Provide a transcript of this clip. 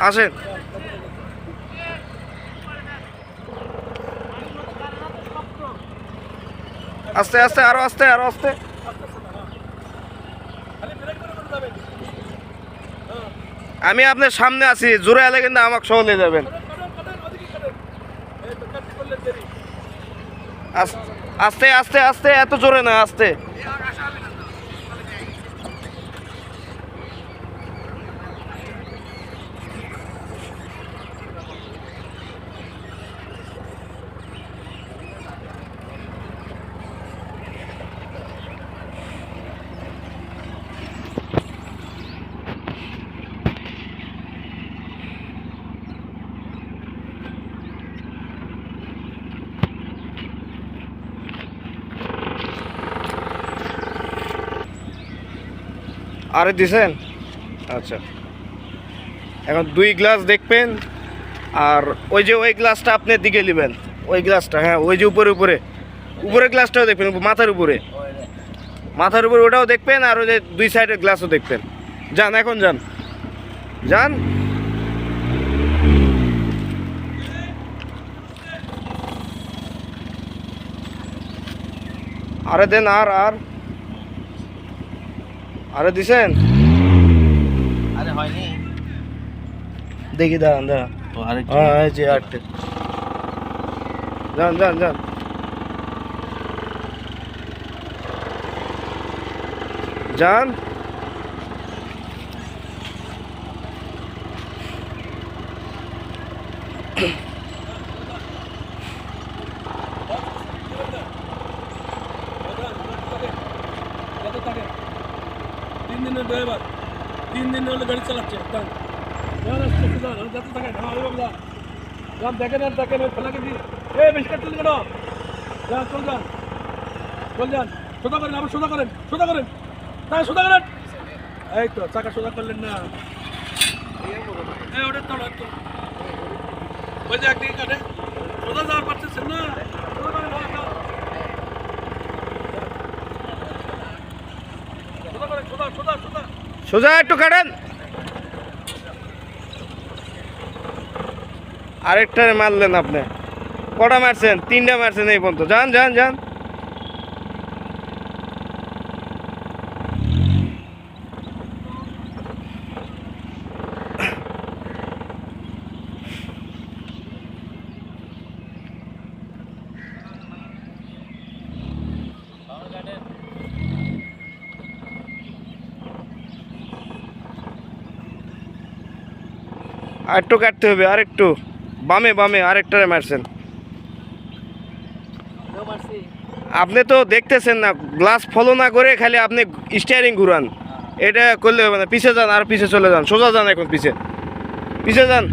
আসেন। আস্তে আস্তে, আরো আস্তে, আরো আস্তে। আমি আপনার সামনে আছি, জোরে এলে কিন্তু আমাকে সহ নিয়ে যাবেন। আস্তে আস্তে আস্তে, এত জোরে না, আস্তে। আরে দিছেন? আচ্ছা, এখন 2 গ্লাস দেখবেন। আর ওই যে ওই গ্লাসটা আপনার দিকে নেবেন, ওই গ্লাসটা, হ্যাঁ, ওই যে উপরে উপরে উপরে গ্লাসটাও দেখবেন, মাথার উপরে, মাথার উপরে ওটাও দেখবেন। আর ওই যে 2 সাইডের গ্লাসও দেখবেন। যান, এখন যান, যান। আরে দেন, আর আরে দিছেন? আরে হয়নি, দেখি, দাঁড়ান দাঁড়ান। হ্যাঁ, যে 8টে। যান যান যান, যান। তিন দিনের ড্রাইভার, 3 দিন হলে গাড়ি চালাচ্ছে। দেখেন আর দেখেন, ফেলাকে দিন। বেশি কাটতে কেন? যান, চল যান, চল যান। সোজা করেন, আবার সোজা করেন, সোজা করেন, তাই সোজা করেন। এই তো চাকা সোজা করলেন না। ওটা তো ওই যে একদিকে কাটে, সোজা যাওয়ার পারতেছেন না। সোজা করেন, সোজা সোজা সোজা। সোজা একটু কাটেন। আরেকটারে মারলেন আপনি। কটা মারছেন? 3টা মারছেন এই পর্যন্ত। যান যান যান। আরেকটু কাটতে হবে, আরেকটু বামে বামে আরেকটারে মারছেন। আপনি তো দেখতেছেন না, গ্লাস ফলো না করে খালি আপনি স্টিয়ারিং ঘুরান। এটা করলে হবে না। পিছে যান, আর পিছে চলে যান, সোজা যান, এখন পিছে পিছে যান।